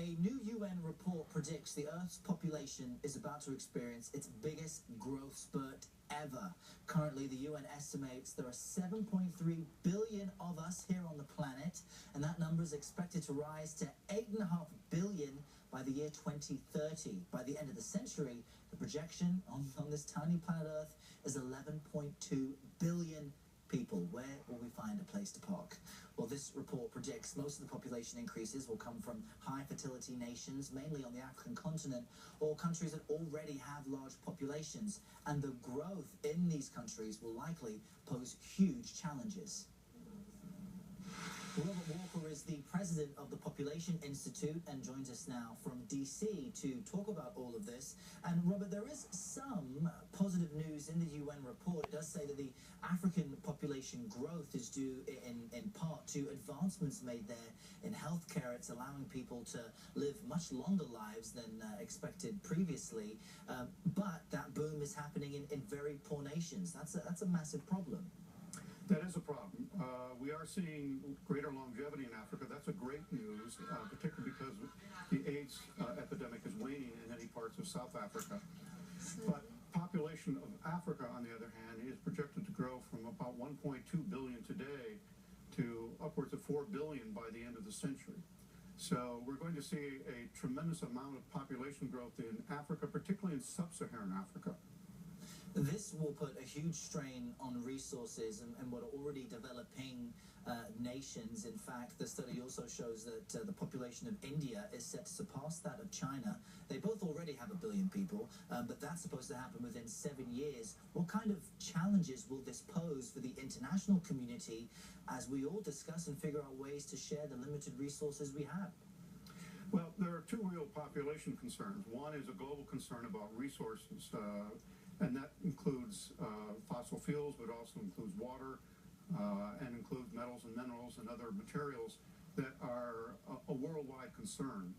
A new UN report predicts the Earth's population is about to experience its biggest growth spurt ever. Currently, the UN estimates there are 7.3 billion of us here on the planet, and that number is expected to rise to 8.5 billion by the year 2030. By the end of the century, the projection on this tiny planet Earth is 11.2 billion people. Where will we find a place to park? Well, this report predicts most of the population increases will come from high fertility nations, mainly on the African continent, or countries that already have large populations. And the growth in these countries will likely pose huge challenges. Robert Walker is the president of the Population Institute and joins us now from DC to talk about all of this. And Robert, there is some positive news in the UN report. It does say that the African population growth is due in part to advancements made there in healthcare. It's allowing people to live much longer lives than expected previously. But that boom is happening in very poor nations. That's a massive problem. That is a problem. We are seeing greater longevity in Africa. That's a great news, particularly because the AIDS epidemic is waning in many parts of South Africa. But population of Africa, on the other hand, is projected to grow from about 1.2 billion today to upwards of 4 billion by the end of the century. So we're going to see a tremendous amount of population growth in Africa, particularly in sub-Saharan Africa. This will put a huge strain on resources and what are already developing nations. In fact, the study also shows that the population of India is set to surpass that of China. They both already have 1 billion people, but that's supposed to happen within 7 years. What kind of challenges will this pose for the international community as we all discuss and figure out ways to share the limited resources we have? Well, there are two real population concerns. One is a global concern about resources, and that includes fossil fuels, but also includes water, and includes metals and minerals and other materials that are a worldwide concern.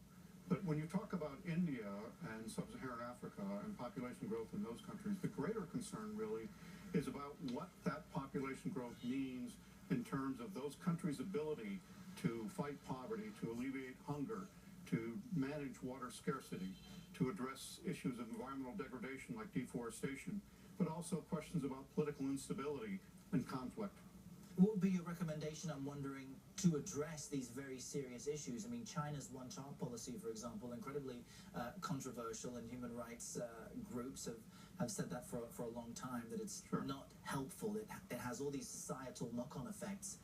But when you talk about India and sub-Saharan Africa and population growth in those countries, the greater concern really is about what that population growth means in terms of those countries' ability to fight poverty, to alleviate hunger, to manage water scarcity, to address issues of environmental degradation like deforestation, but also questions about political instability and conflict. What would be your recommendation, I'm wondering, to address these very serious issues? I mean, China's one-child policy, for example, incredibly controversial, and human rights groups have said that for a long time, that it's not helpful. It has all these societal knock-on effects.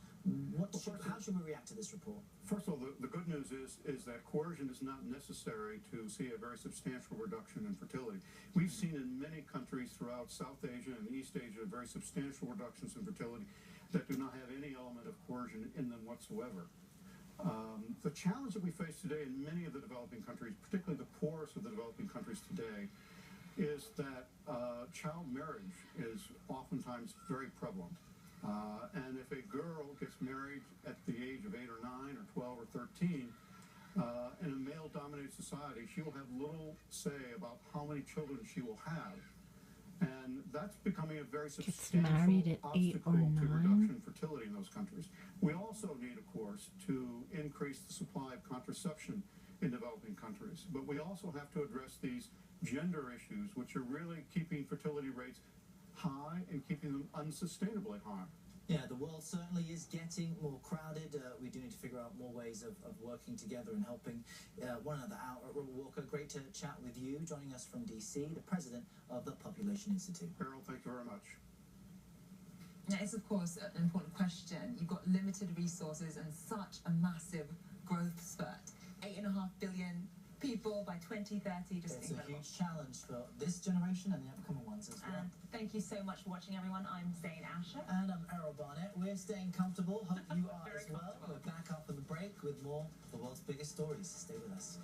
How should we react to this report? First of all, the good news is that coercion is not necessary to see a very substantial reduction in fertility. We've seen in many countries throughout South Asia and East Asia very substantial reductions in fertility that do not have any element of coercion in them whatsoever. The challenge that we face today in many of the developing countries, particularly the poorest of the developing countries today, is that child marriage is oftentimes very prevalent. And if a girl gets married at the age of 8 or 9 or 12 or 13, in a male-dominated society, she will have little say about how many children she will have. And that's becoming a very substantial obstacle to reduction in fertility in those countries. We also need, of course, to increase the supply of contraception in developing countries. But we also have to address these gender issues, which are really keeping fertility rates high and keeping them unsustainably high. Yeah, the world certainly is getting more crowded. We do need to figure out more ways of working together and helping one another out. Robert Walker, great to chat with you, joining us from DC, the president of the Population Institute. Errol, thank you very much. Now, it's of course an important question. You've got limited resources and such a massive growth spurt. 8.5 billion people by 2030, just it's incredible. A huge challenge for this generation and the upcoming ones as well. And thank you so much for watching, everyone. I'm Zane Asher. And I'm Errol Barnett. We're staying comfortable. Hope you are as well. Comfortable. We're back after the break with more of the world's biggest stories. Stay with us.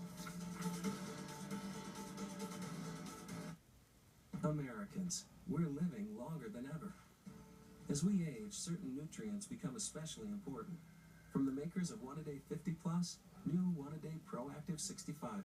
Americans, we're living longer than ever. As we age, certain nutrients become especially important. From the makers of One-A-Day 50 Plus, new One-A-Day Proactive 65